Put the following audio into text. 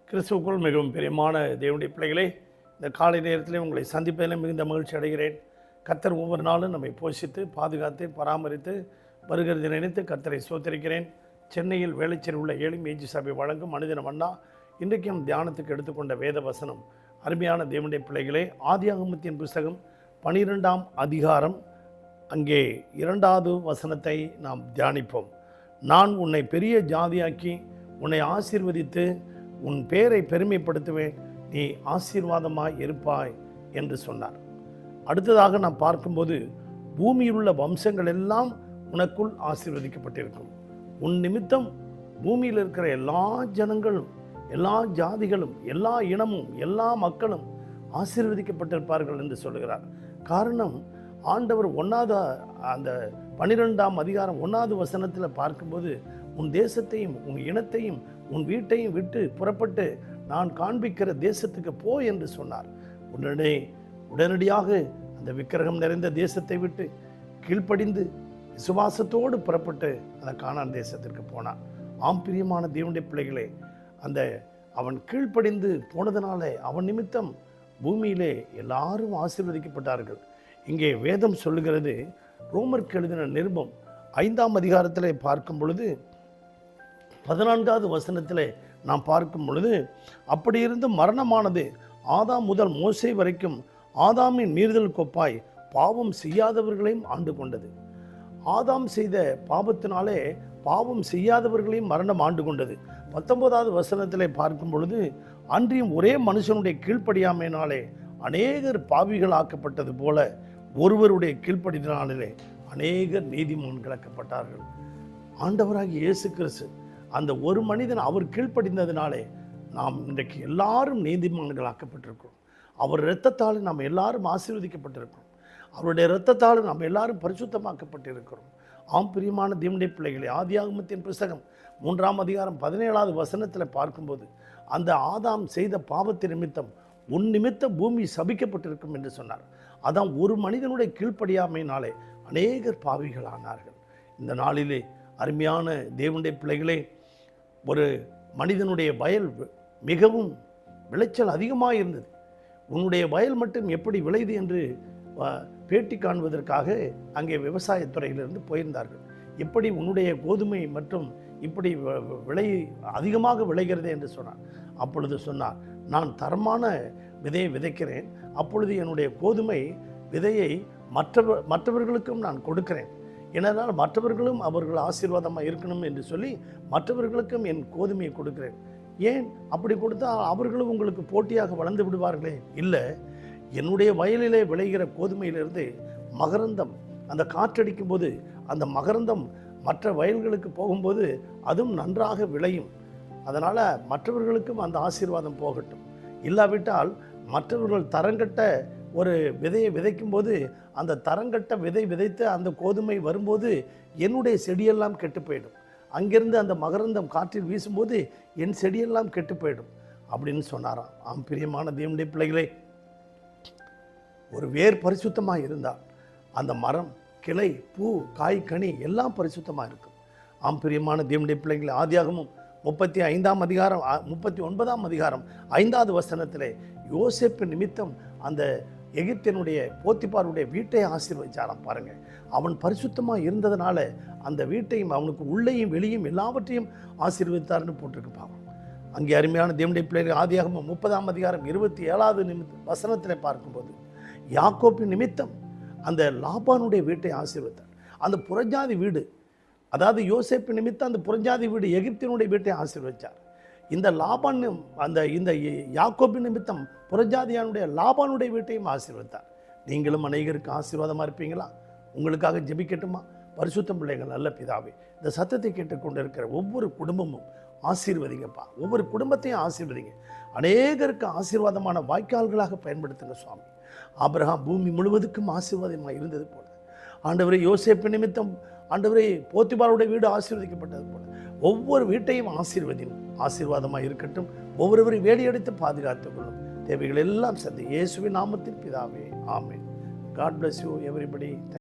கிறிஸ்துவுக்குள் மிகவும் பிரியமான தேவனுடைய பிள்ளைகளே, இந்த காலை நேரத்திலே உங்களை சந்திப்பதில் மிகுந்த மகிழ்ச்சி அடைகிறேன். கர்த்தர் ஒவ்வொரு நாளும் நம்மை போஷித்து பாதுகாத்து பராமரித்து வருகிறது நினைத்து கர்த்தரை சோத்தரிக்கிறேன். சென்னையில் வேளச்சேரி உள்ள ஏழு சபை வழங்கும் மனிதன மன்னா இன்றைக்கும் தியானத்துக்கு எடுத்துக்கொண்ட வேத வசனம். அருமையான தேவனுடைய பிள்ளைகளே, ஆதியாகமத்தின் புஸ்தகம் 12ஆம் அதிகாரம் அங்கே 2வது வசனத்தை நாம் தியானிப்போம். நான் உன்னை பெரிய ஜாதியாக்கி உன்னை ஆசீர்வதித்து உன் பேரை பெருமைப்படுத்துவேன், நீ ஆசீர்வாதமாய் இருப்பாய் என்று சொன்னார். அடுத்ததாக நாம் பார்க்கும்போது, பூமியில் உள்ள வம்சங்கள் எல்லாம் உனக்குள் ஆசீர்வதிக்கப்பட்டிருக்கும். உன் நிமித்தம் பூமியில் இருக்கிற எல்லா ஜனங்களும், எல்லா ஜாதிகளும், எல்லா இனமும், எல்லா மக்களும் ஆசீர்வதிக்கப்பட்டிருப்பார்கள் என்று சொல்லுகிறார். காரணம், ஆண்டவர் அந்த 12ஆம் அதிகாரம் 1வது வசனத்தில் பார்க்கும்போது, உன் தேசத்தையும் உன் இனத்தையும் உன் வீட்டையும் விட்டு புறப்பட்டு நான் காண்பிக்கிற தேசத்துக்கு போ என்று சொன்னார். உடனடியாக அந்த விக்கிரகம் நிறைந்த தேசத்தை விட்டு கீழ்ப்படிந்து விசுவாசத்தோடு புறப்பட்டு அந்த கானான் தேசத்திற்கு போனான். பிரியமான தேவனுடைய பிள்ளைகளே, அவன் கீழ்ப்படிந்து போனதுனால அவன் நிமித்தம் பூமியிலே எல்லாரும் ஆசீர்வதிக்கப்பட்டார்கள். இங்கே வேதம் சொல்லுகிறது, ரோமருக்கு எழுதின நிருபம் 5ஆம் அதிகாரத்தில் பார்க்கும் பொழுது 14வது வசனத்தில் நாம் பார்க்கும் பொழுது, அப்படி இருந்து மரணமானது ஆதாம் முதல் மோசே வரைக்கும் ஆதாமின் மீறுதல் கொப்பாய் பாவம் செய்யாதவர்களையும் ஆண்டு கொண்டது. ஆதாம் செய்த பாவத்தினாலே பாவம் செய்யாதவர்களையும் மரணம் ஆண்டு கொண்டது. 19வது வசனத்தில் பார்க்கும் பொழுது, அன்றியும் ஒரே மனுஷனுடைய கீழ்ப்படியாமையினாலே அநேகர் பாவிகள் ஆக்கப்பட்டது போல ஒருவருடைய கீழ்ப்படினாலே அநேகர் நீதிமான்களாக்கப்பட்டார்கள். ஆண்டவராகிய இயேசு கிறிஸ்து அந்த ஒரு மனிதன் அவர் கீழ்ப்படிந்ததினாலே நாம் இன்றைக்கு எல்லாரும் நீதிமான்களாக்கப்பட்டிருக்கிறோம். அவர் இரத்தத்தால் நாம் எல்லாரும் ஆசீர்வதிக்கப்பட்டிருக்கிறோம். அவருடைய இரத்தத்தால் நாம் எல்லாரும் பரிசுத்தமாக்கப்பட்டிருக்கிறோம். பிரியமான தேவனுடைய பிள்ளைகளே, ஆதியாகமத்தின் புஸ்தகம் 3ஆம் அதிகாரம் 17வது வசனத்தில் பார்க்கும்போது, அந்த ஆதாம் செய்த பாவத்தின் நிமித்தம் உன் நிமித்த பூமி சபிக்கப்பட்டிருக்கும் என்று சொன்னார். அதான் ஒரு மனிதனுடைய கீழ்ப்படியாமையினாலே அநேகர் பாவிகளானார்கள். இந்த நாளிலே அருமையான தேவனுடைய பிள்ளைகளே, ஒரு மனிதனுடைய வயல் மிகவும் விளைச்சல் அதிகமாக இருந்தது. உன்னுடைய வயல் மட்டும் எப்படி விளையுது என்று பேட்டி காண்பதற்காக அங்கே விவசாயத்துறையிலிருந்து போயிருந்தார்கள். எப்படி உன்னுடைய கோதுமை மற்றும் இப்படி அதிகமாக விளைகிறது என்று சொன்னார். அப்பொழுது சொன்னார், நான் தரமான விதையை விதைக்கிறேன், அப்பொழுது என்னுடைய கோதுமை விதையை மற்றவர்களுக்கும் நான் கொடுக்கிறேன். ஏனென்றால் மற்றவர்களும் அவர்கள் ஆசீர்வாதமாக இருக்கணும் என்று சொல்லி மற்றவர்களுக்கும் என் கோதுமையை கொடுக்கிறேன். ஏன் அப்படி கொடுத்தால் அவர்களும் உங்களுக்கு போட்டியாக வளர்ந்து விடுவார்களே? இல்லை, என்னுடைய வயலிலே விளைகிற கோதுமையிலிருந்து மகரந்தம் அந்த காற்றடிக்கும் போது அந்த மகரந்தம் மற்ற வயல்களுக்கு போகும்போது அதுவும் நன்றாக விளையும். அதனால் மற்றவர்களுக்கும் அந்த ஆசீர்வாதம் போகட்டும். இல்லாவிட்டால் மற்றவர்கள் தரங்கட்ட ஒரு விதையை விதைக்கும்போது அந்த தரங்கட்ட விதை விதைத்து அந்த கோதுமை வரும்போது என்னுடைய செடியெல்லாம் கெட்டு போயிடும். அங்கிருந்து அந்த மகரந்தம் காற்றில் வீசும்போது என் செடியெல்லாம் கெட்டு போயிடும் அப்படின்னு சொன்னாராம். பிரியமான தேவனுடைய பிள்ளைகளே, ஒரு வேர் பரிசுத்தமாக இருந்தால் அந்த மரம், கிளை, பூ, காய், கனி எல்லாம் பரிசுத்தமாக இருக்கும். பிரியமான தேவனுடைய பிள்ளைகளே, ஆதியாகமம் 35ஆம் அதிகாரம் 39ஆம் அதிகாரம் 5வது வசனத்திலே யோசேப்பு நிமித்தம் அந்த எகிப்தினுடைய போத்திபாருடைய வீட்டை ஆசீர்வதிச்சாராம். பாருங்கள், அவன் பரிசுத்தமாக இருந்ததுனால அந்த வீட்டையும் அவனுக்கு உள்ளேயும் வெளியும் எல்லாவற்றையும் ஆசீர்வதித்தார்னு போட்டிருக்கு. பாவம் அங்கே அருமையான தேவனுடைய பிள்ளைகள் ஆதியாகமம் 30ஆம் அதிகாரம் 27வது வசனத்தில் பார்க்கும்போது, யாக்கோப்பின் நிமித்தம் அந்த லாபானுடைய வீட்டை ஆசீர்வதித்தார். அந்த புறஜாதி வீடு, அதாவது யோசேப்பு நிமித்தம் அந்த புறஜாதி வீடு எகிப்தினுடைய வீட்டை ஆசீர்வதித்தார். இந்த லாபான் இந்த யாக்கோபின் நிமித்தம் புறஜாதியானுடைய லாபானுடைய வீட்டையும் ஆசீர்வதித்தார். நீங்களும் அநேகருக்கு ஆசீர்வாதமாக இருப்பீங்களா? உங்களுக்காக ஜெபிக்கட்டுமா? பரிசுத்த பிள்ளைகள், நல்ல பிதாவே, இந்த சத்தத்தை கேட்டுக்கொண்டு இருக்கிற ஒவ்வொரு குடும்பமும் ஆசீர்வதிங்கப்பா. ஒவ்வொரு குடும்பத்தையும் ஆசீர்வதிங்க. அநேகருக்கு ஆசீர்வாதமான வாய்க்கால்களாக பயன்படுத்துங்க சுவாமி. ஆபிரகாம் பூமி முழுவதுக்கும் ஆசீர்வாதமாக இருந்தது போல, ஆண்டவரே யோசேப்பு நிமித்தம் ஆண்டவரே போத்திபாருடைய வீடு ஆசீர்வதிக்கப்பட்டது போல ஒவ்வொரு வீட்டையும் ஆசீர்வாதமாக இருக்கட்டும். ஒவ்வொருவரையும் வேலையெடுத்து பாதுகாத்துக் கொள்ளும். தேவைகள் எல்லாம் சந்தி இயேசுவின் நாமத்தில் பிதாவே, ஆமென். God bless you everybody.